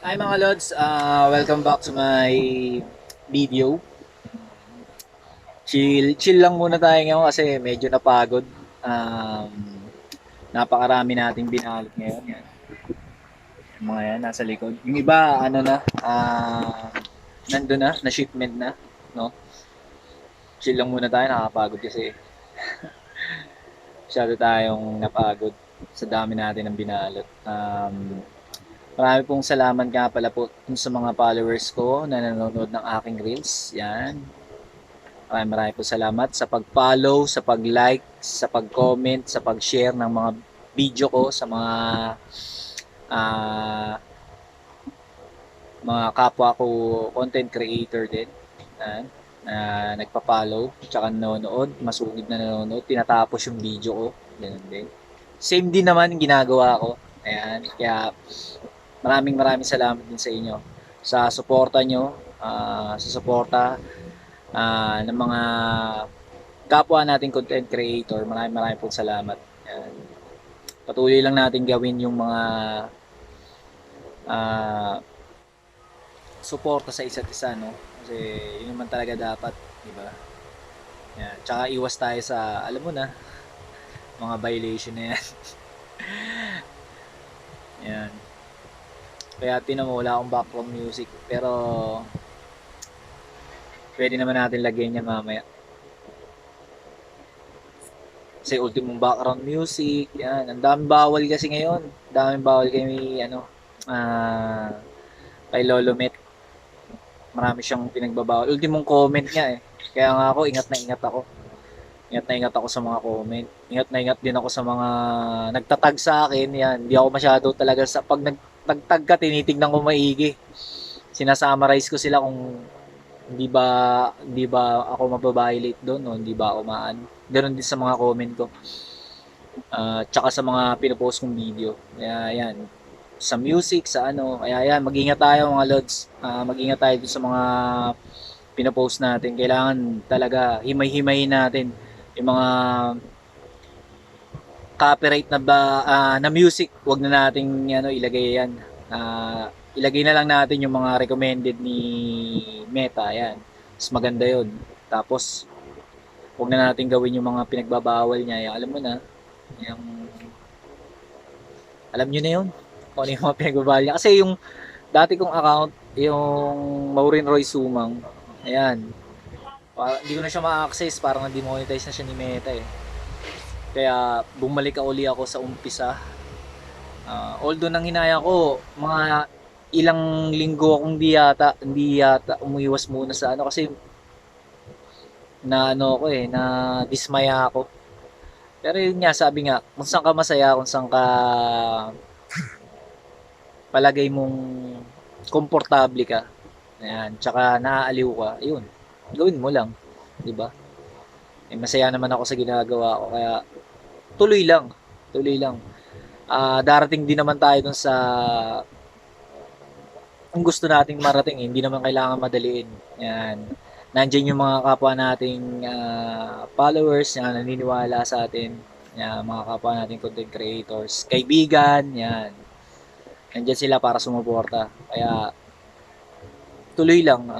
Hi mga Lods, welcome back to my video. Chill lang muna tayo ngayon kasi medyo napagod. Um, Napakarami nating binalot ngayon. Yan. Yung mga yan, nasa likod. Yung iba, ano na, nandun na shipment na. No? Chill lang muna tayo, nakakapagod kasi masyado tayong napagod sa dami natin ng binalot. Marami pong salamat nga pala po sa mga followers ko na nanonood ng aking reels. Yan. Maraming po salamat sa pag-follow, sa pag-like, sa pag-comment, sa pag-share ng mga video ko sa ah, mga kapwa ko content creator din na nagpa-follow, tsaka nanonood, masugid na nanonood, tinatapos yung video ko, ganun din. Same din naman yung ginagawa ko. Ayan, kaya maraming salamat din sa inyo sa suporta nyo, sa suporta ng mga kapwa nating content creator. Maraming pong salamat. Yan. Patuloy lang natin gawin yung mga uh, suporta sa isa't isa, no? Kasi yun naman talaga dapat, di ba? Yan. Tsaka iwas tayo sa, alam mo na, mga violation na yan. Yan. Kaya tinan mo, wala akong background music. Pero, pwede naman natin lagyan yan mamaya. Kasi ultimong background music, yan. Ang daming bawal kasi ngayon. Daming bawal kay ano, kay Lolo Met. Marami siyang pinagbabawal. Ultimong comment niya eh. Kaya nga ako, ingat na ingat ako. Ingat na ingat ako sa mga comment. Ingat na ingat din ako sa mga nagtatag sa akin. Yan, hindi ako masyado talaga sa pag nagtag ka, tinitignan ko maigi. Sinasummarize ko sila kung hindi ba ako mababiolate doon o hindi ba ako maan. Ganon din sa mga comment ko. Tsaka sa mga pinopost kong video. Kaya yan, sa music, sa ano, kaya yan, mag-ingat tayo mga lods. Mag-ingat tayo sa mga pinopost natin. Kailangan talaga himay-himayin natin yung mga copyright na music. Wag na nating ano, ilagay yan. Ilagay na lang natin yung mga recommended ni Meta. Yan. Mas maganda yon. Tapos, wag na natin gawin yung mga pinagbabawal niya. Yung, alam mo na, yung alam nyo na yun kung ano yung mga pinagbabawal niya. Kasi yung dati kong account, yung Maureen Roy Sumang, ayan, hindi ko na siya ma-access, parang na-demonetize na siya ni Meta eh. Kaya bumalik uli ako sa umpisa. Although nang hinaya ko, mga ilang linggo akong hindi yata umuiwas muna sa ano kasi na ano ko na dismaya ako. Pero yun nga, sabi nga, kung saan ka masaya, kung saan ka palagay mong komportable ka, ayan, tsaka naaaliw ka, yun, gawin mo lang, di ba? Masaya naman ako sa ginagawa ko, kaya tuloy lang, tuloy lang. Darating din naman tayo dun sa kung gusto nating marating, hindi naman kailangan madaliin. Yan. Nandiyan yung mga kapwa nating followers na naniniwala sa atin. Yan, mga kapwa nating content creators, kaibigan, yan. Nandiyan sila para sumuporta. Kaya tuloy lang.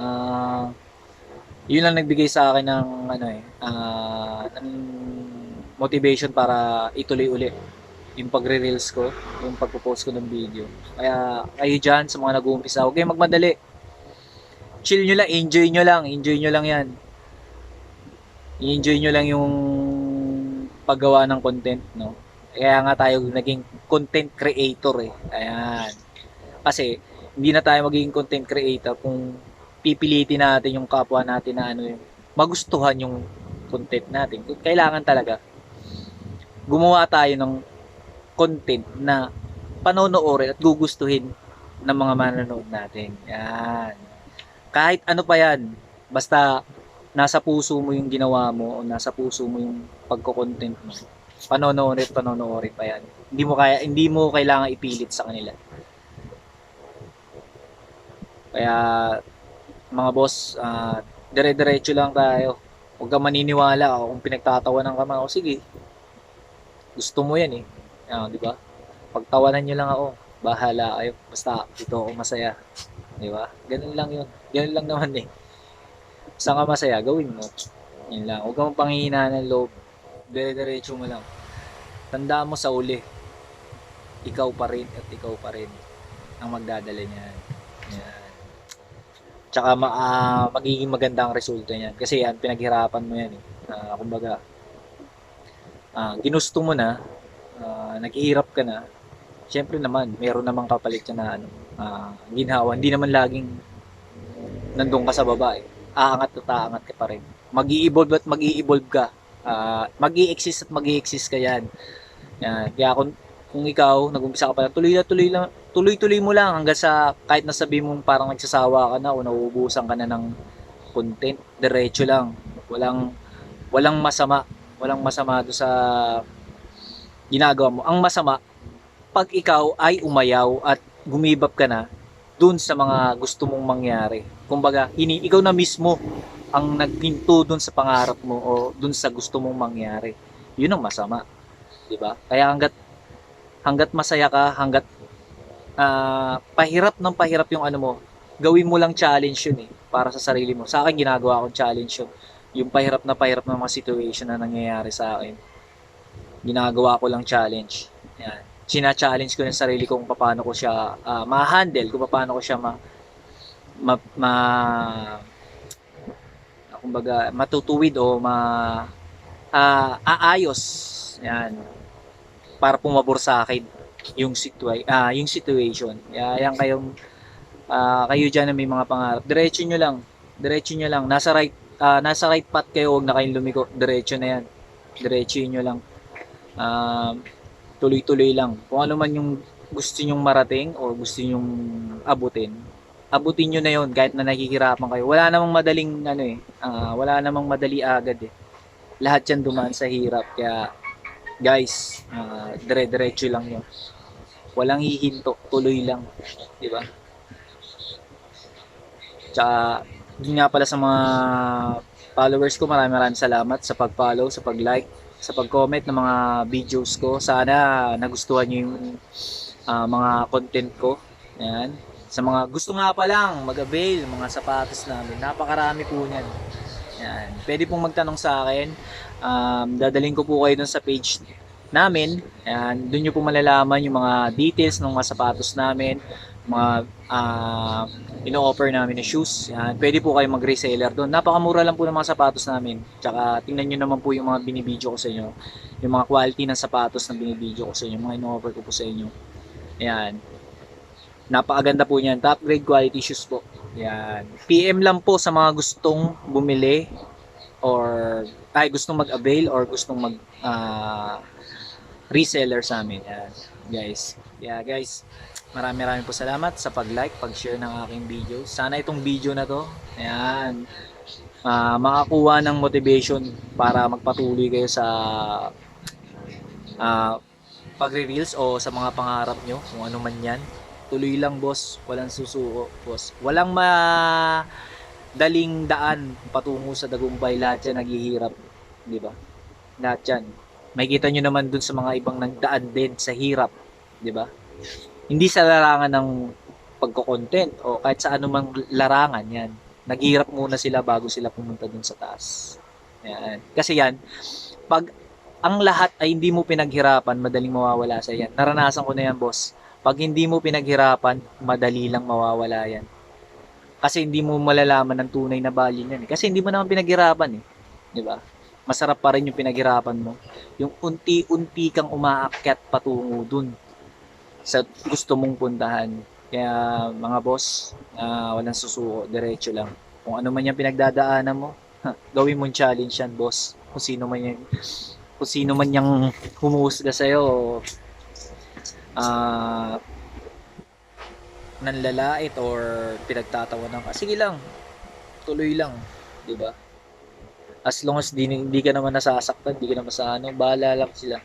Yun lang nagbigay sa akin ng ng motivation para ituloy uli yung pagre-reels ko, yung pagpo-post ko ng video. Kaya kayo dyan sa mga nag-uumpisa, huwag kayong magmadali. Chill nyo lang, enjoy nyo lang yan. I-enjoy nyo lang yung paggawa ng content, no? Kaya nga tayo naging content creator eh. Ayan. Kasi hindi na tayo magiging content creator kung pipilitin natin yung kapwa natin na ano yung magustuhan yung content natin. Kailangan talaga gumawa tayo ng content na panonoorin at gugustuhin ng mga manonood natin. Yan. Kahit ano pa yan, basta nasa puso mo yung ginawa mo o nasa puso mo yung pagko-content mo. Panonoorin pa yan. Hindi mo kailangan ipilit sa kanila. Kaya mga boss, dire-diretso lang tayo. Huwag kang maniniwala kung pinagtatawanan ka man. O sige, gusto mo yan eh. Di ba? Pagtawanan nyo lang ako. bahala kayo. Basta dito ako masaya. Di ba? Ganun lang yun. Ganun lang naman eh. Basta ka masaya, gawin mo. Yun lang. Huwag kang panghihina ng loob. Dire-diretso mo lang. Tandaan mo sa uli, ikaw pa rin at ikaw pa rin ang magdadala niyan. Yan. Tsaka magiging maganda ang resulta niyan. Kasi yan, pinaghirapan mo yan eh. Kumbaga, ginusto mo na, naghihirap ka na, syempre naman, meron namang kapalit yan na ginhawa. Hindi naman laging nandun ka sa baba eh. Aangat at aangat ka pa rin. Mag-i-evolve at mag-i-evolve ka. Mag-i-exist at mag-i-exist ka yan. Yan. Kaya kung ikaw, nag-umpisa ka pa lang, tuloy-tuloy mo lang hanggang sa kahit nasabi mong parang nagsasawa ka na o nauubusan ka na ng content, diretso lang. Walang masama. Walang masama do sa ginagawa mo. Ang masama, pag ikaw ay umayaw at gumibap ka na dun sa mga gusto mong mangyari. Kumbaga, ikaw na mismo ang naghinto dun sa pangarap mo o dun sa gusto mong mangyari. Yun ang masama. 'Di ba? Kaya hangga't masaya ka, hangga't pahirap ng pahirap yung ano mo, gawin mo lang challenge yun eh, para sa sarili mo. Sa akin, ginagawa akong challenge yun. Yung pahirap na mga situation na nangyayari sa akin. Ginagawa ko lang challenge. Yan. Sina-challenge ko yung sarili ko kung paano ko siya ma-handle, kung paano ko siya kumbaga matutuwid o aayos. Yan. Para pumabor sa akin yung situation. Yan kayo diyan na may mga pangarap. Diretso nyo lang. Nasa right path kayo, huwag na kayong lumiko. Diretso na yan. Diretso nyo lang. Tuloy-tuloy lang. Kung ano man yung gusto nyong marating o gusto nyong abutin nyo na yon kahit na nakikirapan kayo. Wala namang madaling wala namang madali agad eh. Lahat yan dumaan sa hirap. Kaya guys, dire-diretso lang yun. Walang hihinto, tuloy lang, di ba? Tsaka, yun nga pala sa mga followers ko, maraming salamat sa pag-follow, sa pag-like, sa pag-comment ng mga videos ko. Sana nagustuhan nyo yung mga content ko. Ayan. Sa mga gusto nga pa lang mag-avail mga sapatos namin, napakarami po niyan. Ayan. Pwede pong magtanong sa akin. Dadaling ko po kayo dun sa page namin. Ayan. Doon nyo po malalaman yung mga details ng mga sapatos namin, mga ino-offer namin na shoes. Ayan. Pwede po kayo mag-reseller doon. Napakamura lang po ng mga sapatos namin. Tsaka tingnan nyo naman po yung mga binibideo ko sa inyo. Yung mga quality ng sapatos na binibideo ko sa inyo. Mga ino-offer ko po sa inyo. Ayan. Napakaganda po niyan. Top grade quality shoes po. Ayan. PM lang po sa mga gustong bumili or gustong mag-avail or gustong mag reseller sa amin. Ayan. Guys. Yeah, guys. Maraming po salamat sa pag-like, pag-share ng aking video. Sana itong video na to, ayan, makakuha ng motivation para magpatuloy kayo sa pagre-reels o sa mga pangarap nyo, kung ano man yan. Tuloy lang boss, walang susuko boss. Walang madaling daan patungo sa tagumpay, lahat yan naghihirap, di ba? Lahat yan. Makikita nyo naman dun sa mga ibang nagdaan din sa hirap, di ba? Hindi sa larangan ng pagko-content o kahit sa anumang larangan yan. Naghihirap muna sila bago sila pumunta dun sa taas. Yan. Kasi yan, pag ang lahat ay hindi mo pinaghirapan, madaling mawawala sa yan. Naranasan ko na yan, boss. Pag hindi mo pinaghirapan, madali lang mawawala yan. Kasi hindi mo malalaman ng tunay na value niyan. Kasi hindi mo naman pinaghirapan eh. Di ba? Masarap pa rin yung pinaghirapan mo. Yung unti-unti kang umaakyat patungo dun sa gusto mong puntahan. Kaya mga boss, walang susuko, diretso lang. Kung ano man yung pinagdadaanan mo, gawin mong challenge yan, boss. Kung sino man yung humuhusga sa'yo, nanlalait or pinagtatawanan ka, sige lang, tuloy lang, di ba? As long as hindi ka naman nasasaktan, hindi ka naman sa bahala lang sila.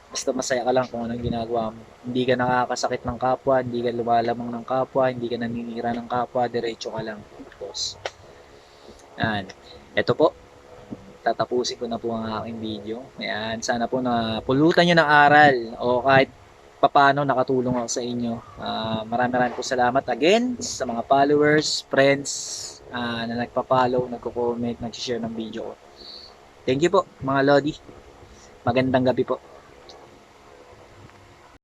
Basta masaya ka lang kung anong ginagawa mo. Hindi ka nakakasakit ng kapwa, hindi ka lumalamang ng kapwa, hindi ka naninira ng kapwa, diretso ka lang, boss. Yan. Ito po, tatapusin ko na po ang aking video. Ayan, sana po na pulutan nyo ng aral o kahit papaano nakatulong ako sa inyo. Maraming po salamat again sa mga followers, friends na nagpa-follow, nagko-comment, nag-share ng video ko. Thank you po mga Lodi. Magandang gabi po.